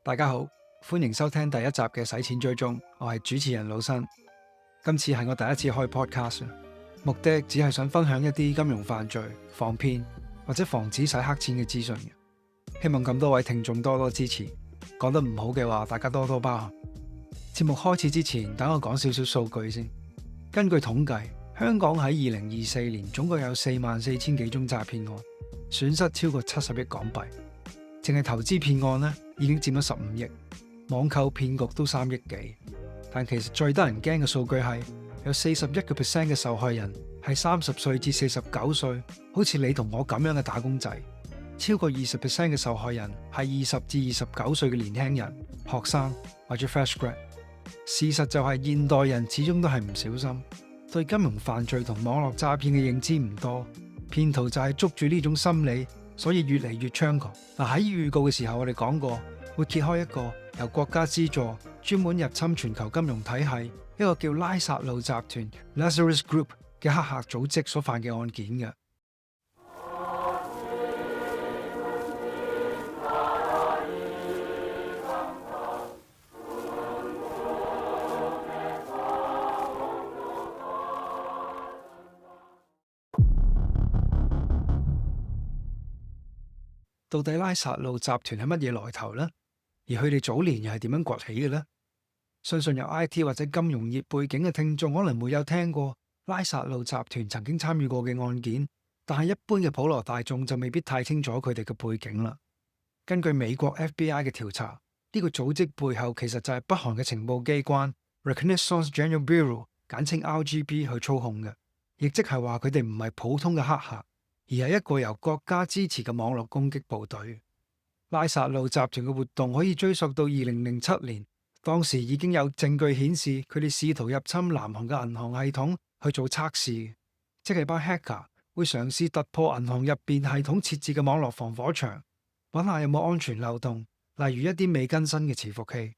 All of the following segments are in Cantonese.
大家好，歡迎收聽第一集嘅洗錢追蹤，我係主持人老新。今次係我第一次開 podcast，目的只係想分享一啲金融犯罪、防騙或者防止洗黑錢嘅資訊嘅。希望咁多位聽眾多多支持，講得唔好嘅話，大家多多包涵。節目開始之前，等我講少少數據先。根據統計，香港喺2024年總共有44,000幾宗詐騙案，損失超過70億港幣。淨係投資騙案呢，已經佔咗15億，網購騙局都3億幾。但其實最得人驚嘅數據係，有41% 嘅受害人係30歲至49歲，好似你同我咁樣嘅打工仔。超過20% 嘅受害人係20至29歲嘅年輕人、學生或者 fresh grad。事實就係現代人始終都係唔小心，對金融犯罪同網絡詐騙嘅認知唔多，騙徒就係捉住呢種心理，所以越嚟越猖狂。喺預告嘅時候，我哋講過會揭開一個由國家資助、專門入侵全球金融體系一個叫拉撒路集團 Lazarus Group 嘅黑客組織所犯嘅案件嘅。到底拉撒路集團係乜嘢來頭呢？而佢哋早年又係點樣崛起嘅呢？相信有 IT 或者金融業背景嘅聽眾可能會有聽過拉撒路集團曾經參與過嘅案件，但係一般嘅普羅大眾就未必太清楚佢哋嘅背景啦。根據美國 FBI 嘅調查，呢個組織背後其實就係北韓嘅情報機關 Reconnaissance General Bureau， 簡稱 RGB 去操控嘅，亦即係話佢哋唔係普通嘅黑客，而係一個由國家支持嘅網絡攻擊部隊。拉撒路集團嘅活動可以追溯到2007年，當時已經有證據顯示佢哋試圖入侵南韓嘅銀行系統去做測試，即係班 hacker 會嘗試突破銀行入邊系統設置嘅網絡防火牆，揾下有冇安全漏洞，例如一啲未更新嘅伺服器。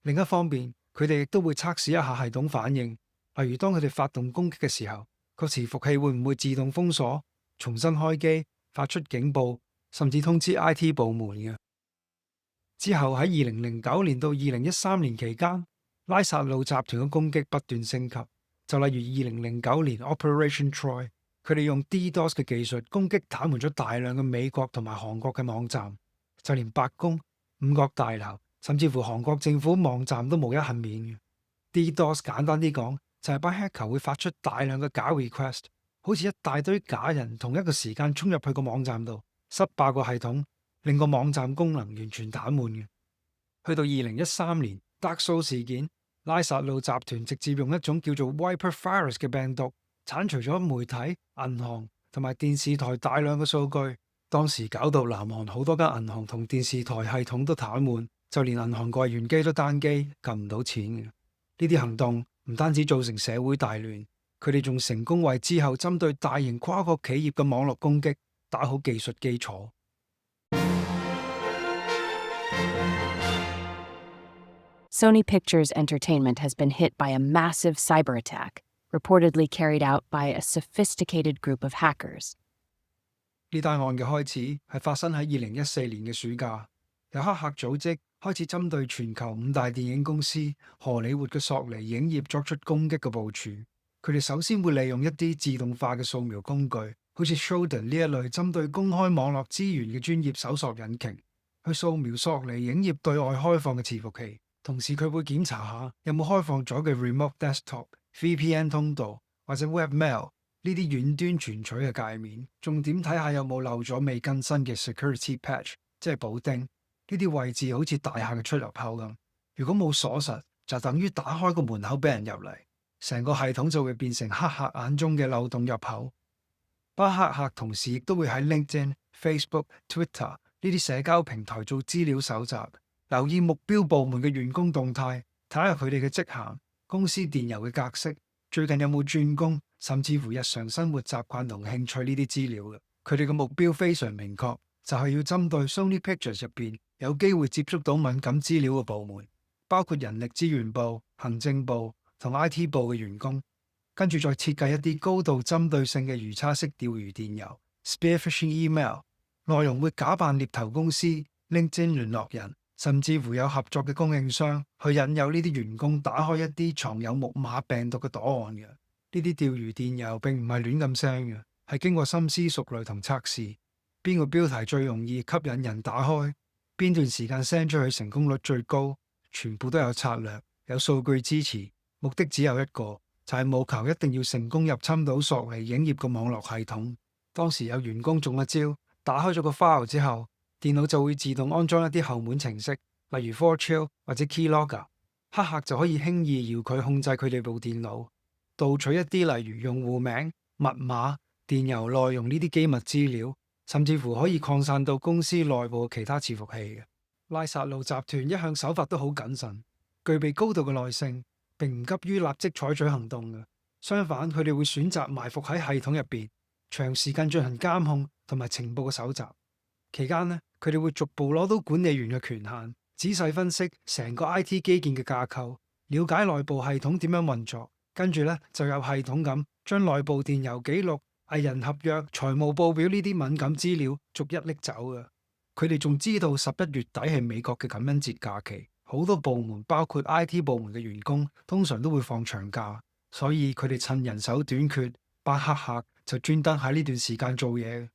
另一方面，佢哋亦都會測試一下系統反應，例如當佢哋發動攻擊嘅時候，個伺服器會唔會自動封鎖、重新開機、發出警報，甚至通知 IT 部門嘅。之後喺2009年到2013年期間，拉撒路集團嘅攻擊不斷升級。就例如2009年 Operation Troy， 佢哋用 DDoS 嘅技術攻擊癱瘓咗大量嘅美國同埋韓國嘅網站，就連白宮、五角大樓，甚至乎韓國政府網站都無一幸免嘅。DDoS 簡單啲講，就係班 hacker 會發出大量嘅假 request， 好似一大堆假人同一個時間衝入去個網站度，塞爆個系統，令個網站功能完全癱瘓嘅。去到2013年 Dark 事件，拉撒路集團直接用一種叫做 Wiper Virus 嘅病毒，剷除咗媒體、銀行同埋電視台大量嘅數據。當時搞到南韓好多間銀行同電視台系統都癱瘓，就連銀行櫃員機都單機，撳唔到錢嘅。呢啲行動唔單止造成社會大亂，佢哋仲成功為之後針對大型跨國企業嘅網絡攻擊打好技術基礎。Sony Pictures Entertainment has been hit by a massive cyber attack, reportedly carried out by a sophisticated group of hackers. 呢單案嘅開始係發生喺2014年嘅暑假，有黑客組織開始針對全球5大電影公司荷里活嘅索尼影業作出攻擊嘅部署。佢哋首先會利用一啲自動化嘅掃描工具，好似 Shodan 呢一類針對公開網絡資源嘅專業搜索引擎，去掃描索尼影業對外開放嘅伺服器。同時佢會檢查下有冇開放咗嘅 Remote Desktop、VPN 通道或者 Webmail 呢啲遠端傳取嘅界面，重點睇下有冇漏咗未更新嘅 Security Patch， 即係補丁。呢啲位置好似大廈嘅出入口咁，如果冇鎖實，就等於打開個門口俾人入嚟，成個系統就會變成黑客眼中嘅漏洞入口。班黑客同時亦都會喺 LinkedIn、Facebook、Twitter 呢啲社交平台做資料搜集，留意目標部門嘅員工動態，睇下佢哋嘅職銜、公司電郵嘅格式、最近有冇轉工，甚至乎日常生活習慣同興趣呢啲資料嘅。佢哋嘅目標非常明確，就係要針對 Sony Pictures 入邊有機會接觸到敏感資料嘅部門，包括人力資源部、行政部同 IT 部嘅員工，跟住再設計一啲高度針對性嘅魚叉式釣魚電郵 （Spear Phishing Email），內容會假扮獵頭公司、LinkedIn 聯絡人甚至乎有合作嘅供應商去引誘呢啲員工打開一啲藏有木馬病毒嘅檔案嘅。呢啲釣魚電郵並唔係亂咁 send 嘅，係經過深思熟慮同測試，邊個標題最容易吸引人打開，邊段時間 send 出去成功率最高，全部都有策略，有數據支持，目的只有一個，就係務求一定要成功入侵到索尼影業嘅網絡系統。當時有員工中一招，打開咗個 file 之後，電腦就會自動安裝一啲後門程式，例如 Fortran 或者 Keylogger， 黑客就可以輕易遙距控制佢哋部電腦，盜取一啲例如用戶名、密碼、電郵內容呢啲機密資料，甚至乎可以擴散到公司內部其他伺服器嘅。拉薩路集團一向手法都好謹慎，具備高度嘅耐性，並唔急於立即採取行動嘅。相反，佢哋會選擇埋伏喺系統入邊，長時間進行監控同埋情報嘅搜集。期間呢，佢哋會逐步攞到管理員嘅權限，仔細分析成個 IT 基建嘅架構，了解內部系統點樣運作，跟住呢，就有系統咁將內部電郵記錄、藝人合約、財務報表呢啲敏感資料逐一拎走嘅。佢哋仲知道11月底係美國嘅感恩節假期，好多部門包括 IT 部門嘅員工通常都會放長假，所以佢哋趁人手短缺，班黑客就專登喺呢段時間做嘢。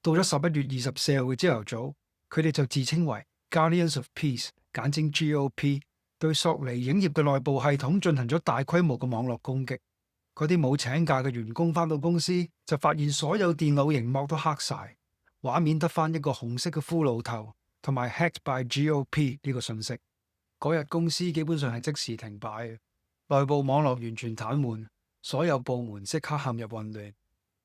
到咗11月24號嘅朝頭早，佢哋就自稱為 Guardians of Peace， 簡稱 GOP， 對索尼影業嘅內部系統進行咗大規模嘅網絡攻擊。嗰啲冇請假嘅員工返到公司，就發現所有電腦螢幕都黑晒，畫面得返一個紅色嘅骷髏頭同埋 Hacked by GOP 呢個信息。嗰日公司基本上係即時停擺嘅，內部網絡完全癱瘓，所有部門即刻陷入混亂。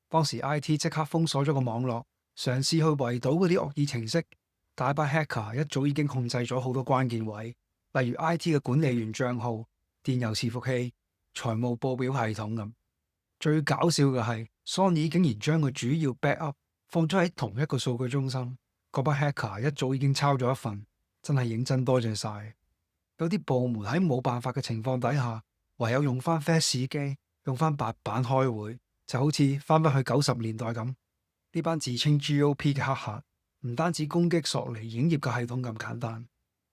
當時 IT 即刻封鎖咗個網絡，嘗試去圍堵嗰啲惡意程式。大班 hacker 一早已經控制咗好多關鍵位，例如 IT 嘅管理員帳號、電郵伺服器、財務報表系統咁。最搞笑嘅係 Sony 竟然將個主要 backup 放咗喺同一個數據中心。嗰班 hacker 一早已經抄咗一份，真係認真多謝晒。有啲部門喺冇辦法嘅情況底下，唯有用翻 fax 機，用翻白板開會，就好似翻返去90年代咁。呢班自稱 GOP 嘅黑客唔單止攻擊索尼影業嘅系統咁簡單，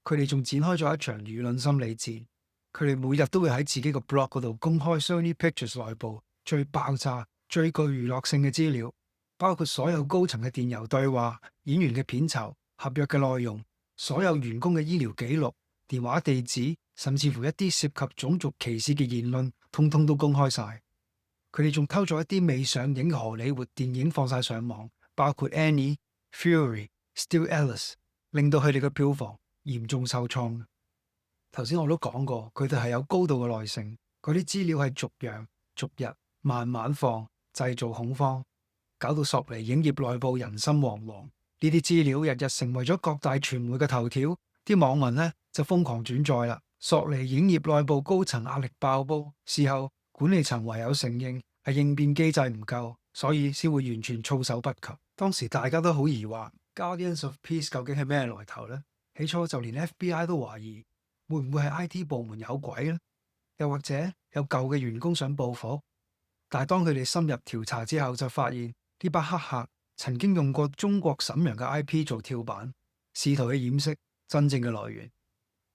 佢哋仲展開咗一場輿論心理戰。佢哋每日都會喺自己個 blog 嗰度公開 Sony Pictures 內部最爆炸、最具娛樂性嘅資料，包括所有高層嘅電郵對話、演員嘅片酬、合約嘅內容、所有員工嘅醫療記錄、電話地址，甚至乎一啲涉及種族歧視嘅言論，通通都公開晒。佢哋仲偷咗一啲未上映嘅荷里活電影放晒上網，包括 Annie、Fury、Still Alice， 令到佢哋嘅票房嚴重受創。頭先我都講過，佢哋係有高度嘅耐性，嗰啲資料係逐樣逐日慢慢放，製造恐慌，搞到索尼影業內部人心惶惶。呢啲資料日日成為咗各大傳媒嘅頭條，啲網民呢就瘋狂轉載啦。索尼影業內部高層壓力爆煲，事後管理層唯有承認係應變機制唔夠，所以先會完全措手不及。當時大家都好疑惑 Guardians of Peace 究竟係咩來頭呢？起初就連 FBI 都懷疑會唔會係 IT 部門有鬼呢？又或者有舊嘅員工想報復？但係當佢哋深入調查之後，就發現呢班黑客曾經用過中國瀋陽嘅 IP 做跳板，試圖去掩飾真正嘅來源。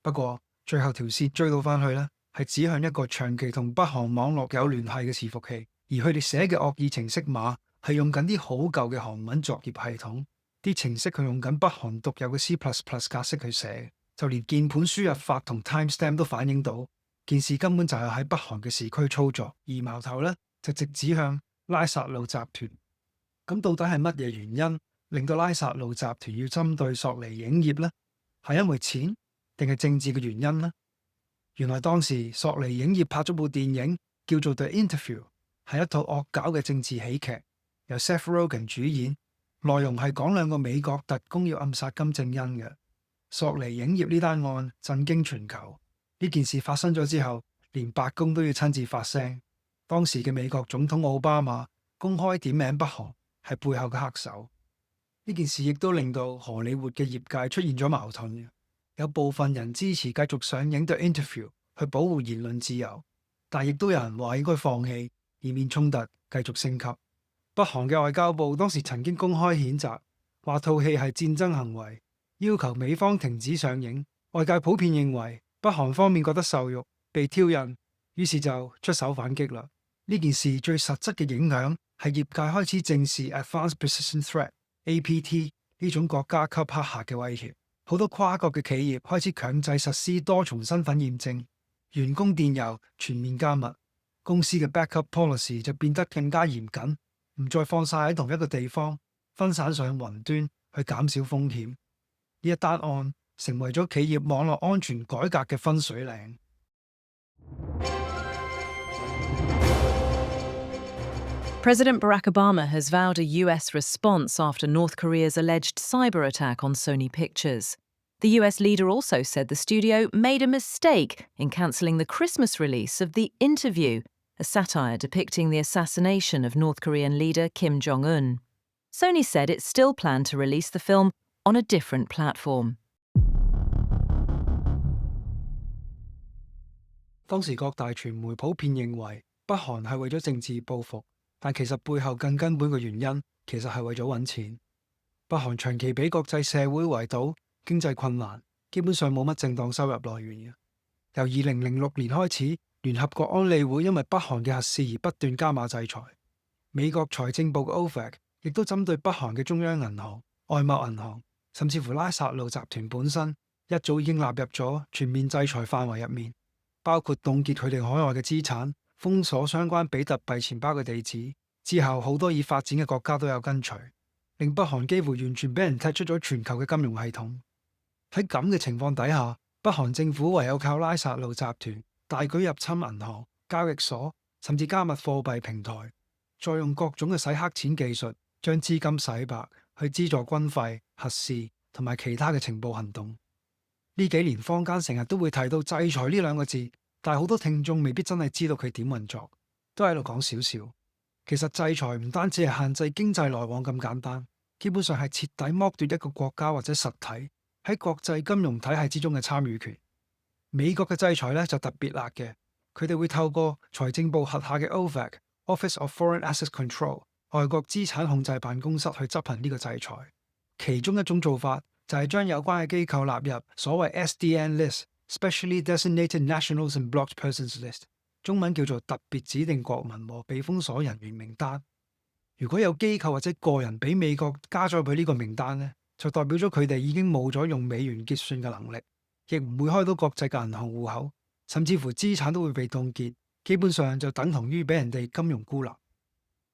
不過最後條線追到翻去呢，係指向一個長期同北韓網絡有聯繫嘅伺服器，而佢哋寫嘅惡意程式碼係用緊啲好舊嘅韓文作業系統，啲程式佢用緊北韓獨有嘅 C++ 格式去寫，就連鍵盤輸入法同 timestamp 都反映到件事根本就係喺北韓嘅時區操作，而矛頭呢，就直指向拉薩路集團。咁到底係乜嘢原因令到拉薩路集團要針對索尼影業呢？係因為錢定係政治嘅原因呢？原來當時索尼影業拍咗部電影叫做 The Interview， 係一套惡搞嘅政治喜劇，由 Seth Rogen 主演，內容係講兩個美國特工要暗殺金正恩嘅。索尼影業呢單案震驚全球，呢件事發生咗之後，連白宮都要親自發聲。當時嘅美國總統奧巴馬公開點名北韓係背後嘅黑手。呢件事亦都令到荷里活嘅業界出現咗矛盾，有部分人支持繼續上映 The Interview 去保護言論自由，但亦都有人話應該放棄，以免衝突繼續升級。北韓嘅外交部當時曾經公開譴責，話套戲係戰爭行為，要求美方停止上映。外界普遍認為北韓方面覺得受辱、被挑釁，於是就出手反擊啦。呢件事最實質嘅影響係業界開始正視 Advanced Persistent Threat（APT） 呢種國家級黑客嘅威脅。好多跨國嘅企業開始強制實施多重身份驗證，員工電郵全面加密，公司嘅 backup policy 就變得更加嚴謹，唔再放晒喺同一個地方，分散上雲端去減少風險。呢一單案成為咗企業網絡安全改革嘅分水嶺。President Barack Obama has vowed a US response after North Korea's alleged cyber attack on Sony Pictures. The US leader also said the studio made a mistake in cancelling the Christmas release of The Interview, a satire depicting the assassination of North Korean leader Kim Jong-un. Sony said it still planned to release the film on a different platform. 當時各大傳媒普遍認為北韓係為咗政治報復，但其實背後更根本嘅原因其實係為咗揾錢。北韓長期俾國際社會圍堵，經濟困難，基本上冇乜正當收入來源嘅。由2006年開始，聯合國安理會因為北韓嘅核試而不斷加碼制裁。美國財政部嘅 OFAC 亦都針對北韓嘅中央銀行、外貿銀行，甚至乎拉薩路集團本身，一早已經納入咗全面制裁範圍入面，包括凍結佢哋海外嘅資產、封鎖相關比特幣錢包嘅地址。之後好多已發展嘅國家都有跟隨，令北韓幾乎完全俾人踢出咗全球嘅金融系統。喺咁嘅情況底下，北韓政府唯有靠拉薩路集團大舉入侵銀行、交易所，甚至加密貨幣平台，再用各種嘅洗黑錢技術將資金洗白，去資助軍費、核試同埋其他嘅情報行動。呢幾年坊間成日都會提到制裁呢兩個字，但係好多聽眾未必真係知道佢點運作，都喺度講少少。其實制裁唔單止係限制經濟來往咁簡單，基本上係徹底剝奪一個國家或者實體喺國際金融體系之中嘅參與權。美國嘅制裁咧就特別辣嘅，佢哋會透過財政部轄下嘅 OFAC（Office of Foreign Assets Control） 外國資產控制辦公室去執行呢個制裁。其中一種做法就係將有關嘅機構納入所謂 SDN List（Specially Designated Nationals and Blocked Persons List）。中文叫做特別指定國民和被封鎖人員名單。如果有機構或者個人俾美國加咗佢呢個名單呢，就代表咗佢哋已經冇咗用美元結算嘅能力，亦唔會開到國際嘅銀行戶口，甚至乎資產都會被凍結，基本上就等同於俾人哋金融孤立。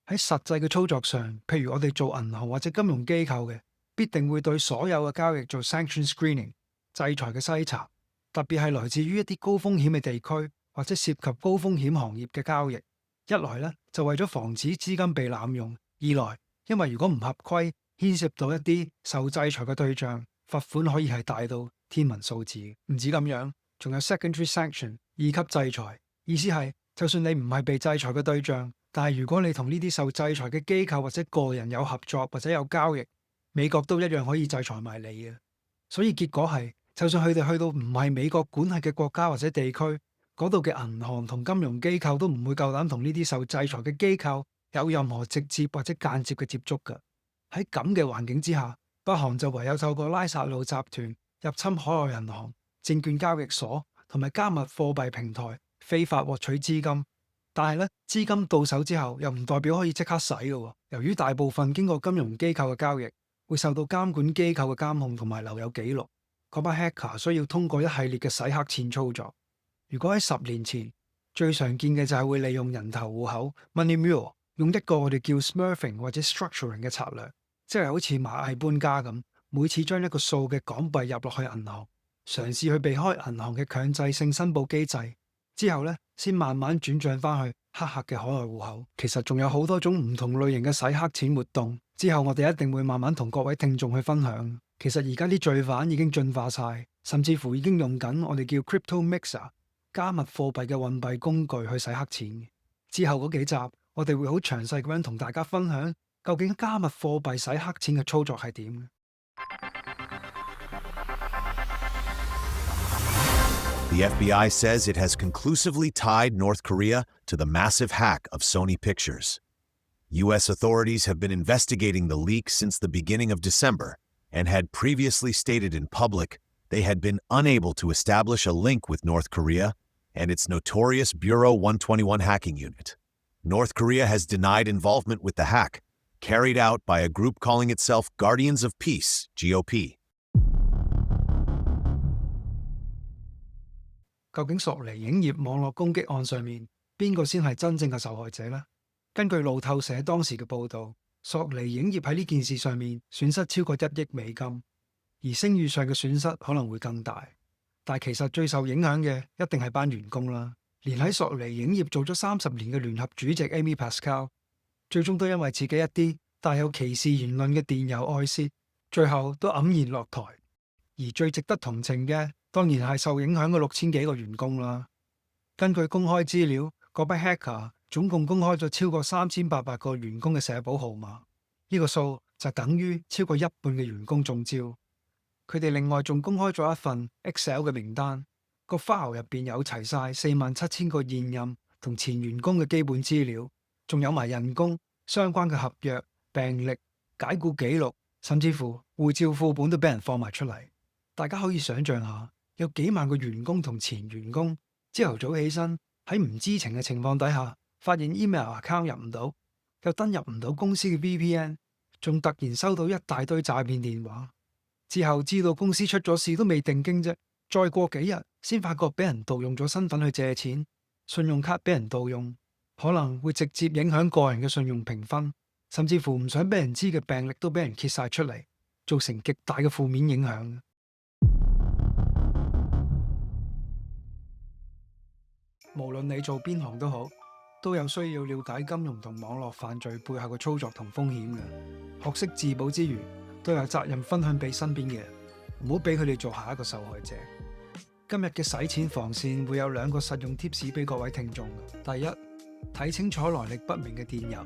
喺實際嘅操作上，譬如我哋做銀行或者金融機構嘅，必定會對所有嘅交易做 sanction screening 制裁嘅篩查，特別係來自於一啲高風險嘅地區，或者涉及高風險行業嘅交易。一來呢，就為咗防止資金被濫用；二來，因為如果唔合規，牽涉到一啲受制裁嘅對象，罰款可以係大到天文數字。唔止咁樣，仲有 secondary sanction 二級制裁，意思係就算你唔係被制裁嘅對象，但係如果你同呢啲受制裁嘅機構或者個人有合作或者有交易，美國都一樣可以制裁埋你嘅。所以結果係，就算佢哋去到唔係美國管轄嘅國家或者地區，嗰度嘅銀行同金融機構都唔會夠膽同呢啲受制裁嘅機構有任何直接或者間接嘅接觸㗎。喺咁嘅環境之下，北韓就唯有透過拉薩路集團入侵海外銀行、證券交易所同埋加密貨幣平台，非法獲取資金。但係咧，資金到手之後又唔代表可以即刻使嘅。由於大部分經過金融機構嘅交易會受到監管機構嘅監控同埋留有記錄，嗰班 hacker 需要通過一系列嘅洗黑錢操作。如果喺10年前，最常見嘅就係會利用人頭戶口 （money mule），用一個我哋叫 smurfing 或者 structuring 嘅策略，即係好似螞蟻搬家咁，每次將一個數嘅港幣入落去銀行，嘗試去避開銀行嘅強制性申報機制，之後咧先慢慢轉帳翻去黑客嘅海外戶口。其實仲有好多種唔同類型嘅洗黑錢活動，之後我哋一定會慢慢同各位聽眾去分享。其實而家啲罪犯已經進化晒，甚至乎已經用緊我哋叫 crypto mixer 加密貨幣嘅運幣工具去洗黑錢。之後嗰幾集，我哋會好詳細咁樣同大家分享，究竟加密貨幣洗黑錢嘅操作係點。The FBI says it has conclusively tied North Korea to the massive hack of Sony Pictures. U.S. authorities have been investigating the leak since the beginning of December, and had previously stated in public they had been unable to establish a link with North Korea and its notorious Bureau 121 hacking unit. North Korea has denied involvement with the hack, carried out by a group calling itself Guardians of Peace, GOP. 究竟索尼影業網絡攻擊案上面，邊個先係真正嘅受害者呢？根據路透社當時嘅報導，索尼影業喺呢件事上面損失超過1億美金，而聲譽上嘅損失可能會更大。但其實最受影響嘅一定係班員工啦。連喺索尼影業做咗30年嘅聯合主席 Amy Pascal， 最終都因為自己一啲帶有歧視言論嘅電郵外泄，最後都黯然落台。而最值得同情嘅，當然係受影響嘅6000幾個員工啦。根據公開資料，嗰批 hacker 總共公開咗超過3800個員工嘅社保號碼，呢個數就等於超過一半嘅員工中招。佢哋另外仲公開咗一份 Excel 嘅名單，個 file 入邊有齊晒47000個現任同前員工嘅基本資料，仲有埋人工、相關嘅合約、病歷、解僱記錄，甚至乎護照副本都俾人放埋出嚟。大家可以想象下，有幾萬個員工同前員工朝頭早起身喺唔知情嘅情況底下，發現 email account 入唔到，又登入唔到公司嘅 VPN， 仲突然收到一大堆詐騙電話。之後知道公司出咗事都未定經啫，再過幾日先發覺俾人盜用咗身份去借錢，信用卡俾人盜用，可能會直接影響個人嘅信用評分，甚至乎唔想俾人知嘅病歷都俾人揭晒出嚟，造成極大嘅負面影響。無論你做邊行都好，都有需要了解金融同網絡犯罪背後嘅操作同風險嘅。學識自保之餘，都有責任分享俾身邊嘅人，唔好俾佢哋做下一個受害者。今日嘅洗錢防線會有2個實用貼士俾各位聽眾。第一，睇清楚來歷不明嘅電郵。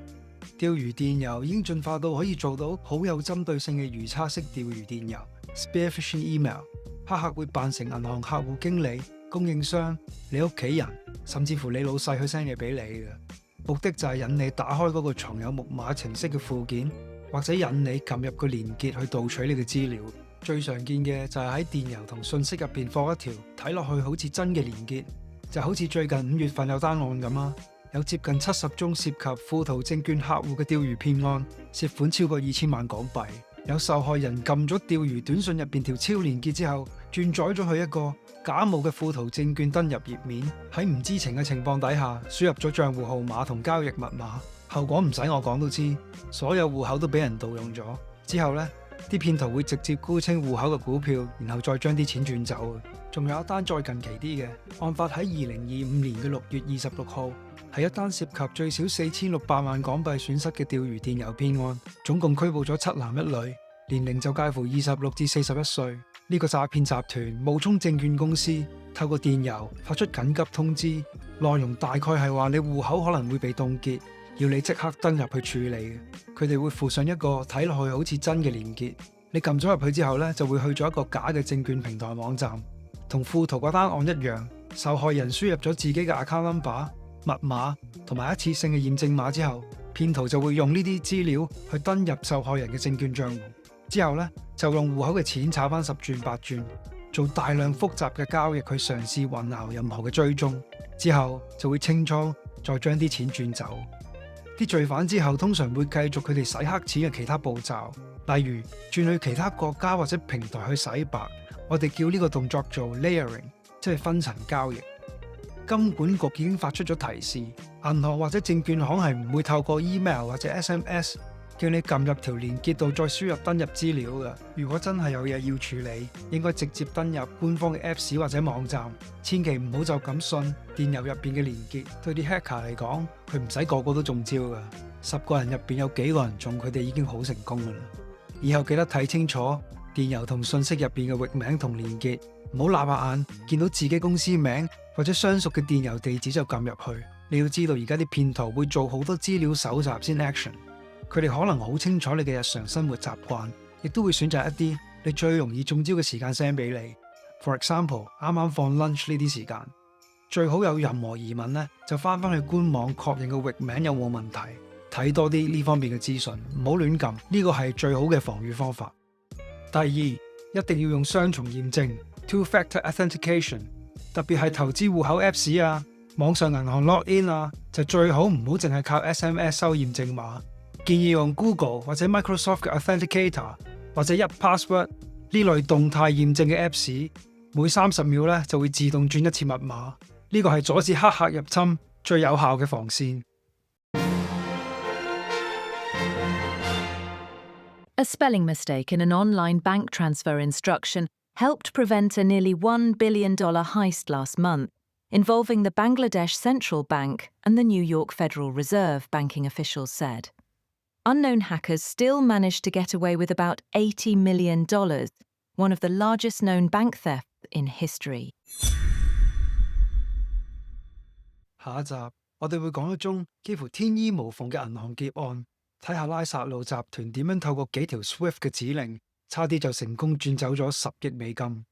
釣魚電郵已經進化到可以做到好有針對性嘅魚叉式釣魚電郵 （spear phishing email）。黑客會扮成銀行客戶經理、供應商、你屋企人，甚至乎你老細去 send 嘢俾你嘅，目的就係引你打開嗰個藏有木馬程式嘅附件，或者引你撳入個連結去盜取你嘅資料。最常見嘅就係喺電郵同信息入邊放一條睇落去好似真嘅連結，就好似最近5月份有單案咁啊，有接近70宗涉及富途證券客戶嘅釣魚騙案，涉款超過2000萬港幣。有受害人撳咗釣魚短信入邊條超連結之後，轉載咗去一個假冒嘅富途證券登入頁面，喺唔知情嘅情況底下輸入咗賬戶號碼同交易密碼，後果唔使我講都知，所有戶口都俾人盜用咗。之後呢啲騙徒會直接沽清戶口嘅股票，然後再將啲錢轉走。仲有一單再近期啲嘅，案發喺2025年嘅6月26號，係一單涉及最少4600萬港幣損失嘅釣魚電郵騙案，總共拘捕咗7男1女，年齡就介乎26至41歲。呢個詐騙集團冒充證券公司，透過電郵發出緊急通知，內容大概係話你戶口可能會被凍結，要你即刻登入去處理嘅。佢哋會附上一個睇落去好似真嘅連結，你撳咗入去之後呢，就會去咗一個假嘅證券平台網站，同富途嗰單案一樣，受害人輸入咗自己嘅 account number、密碼同埋一次性嘅驗證碼之後，騙徒就會用呢啲資料去登入受害人嘅證券帳戶，之後呢，就用戶口嘅錢炒翻10轉8轉，做大量複雜嘅交易去嘗試混淆任何嘅追蹤，之後就會清倉，再將啲錢轉走。啲罪犯之後通常會繼續佢哋洗黑錢嘅其他步驟，例如轉去其他國家或者平台去洗白，我哋叫呢個動作做 layering， 即係分層交易。金管局已經發出咗提示，銀行或者證券行係唔會透過 email 或者 SMS 叫你撳入條連結度再輸入登入資料嘅。如果真係有嘢要處理，應該直接登入官方嘅 Apps 或者網站，千祈唔好就咁信電郵入邊嘅連結。對啲 hacker 嚟講，佢唔使個個都中招㗎，10個人入邊有幾個人中，佢哋已經好成功㗎啦。以後記得睇清楚電郵同信息入邊嘅域名同連結，唔好擸下眼見到自己公司名或者相熟嘅電郵地址就撳入去。你要知道而家啲騙徒會做好多資料搜集先 action。佢哋可能好清楚你嘅日常生活習慣，亦都會選擇一啲你最容易中招嘅時間 send 俾你。For example， 啱啱放 lunch 呢啲時間，最好有任何疑問呢，就翻去官網確認個域名有冇問題，睇多啲呢方面嘅資訊，唔好亂撳，呢個係最好嘅防禦方法。第二，一定要用雙重驗證 （two-factor authentication）， 特別係投資戶口 Apps 啊、網上銀行 login 啊，就最好唔好淨係靠 SMS 收驗證碼。建議用 Google 或者 Microsoft 嘅 Authenticator 或者1Password 呢類動態驗證嘅 Apps， 每30秒咧就會自動轉一次密碼。呢個係阻止黑客入侵最有效嘅防線。A spelling mistake in an online bank transfer instruction helped prevent a nearly $1 billion heist last month, involving the Bangladesh Central Bank and the New York Federal Reserve, banking officials said. Unknown hackers still managed to get away with about $80 million, one of the largest known bank thefts in history. 下一集我哋會講一宗幾乎天衣無縫嘅銀行劫案，睇下拉薩路集團點樣透過幾條 SWIFT 嘅指令，差啲就成功轉走咗10億美金。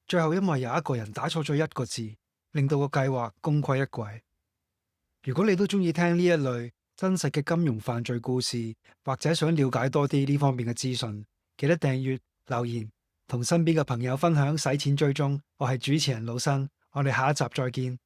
最後因為有一個人打錯咗一個字，令到個計劃功虧一簣。如果你都中意聽呢一類真實嘅金融犯罪故事，或者想了解多啲呢方面嘅資訊，記得訂閱、留言同身邊嘅朋友分享洗錢追蹤。我係主持人老新，我哋下一集再見。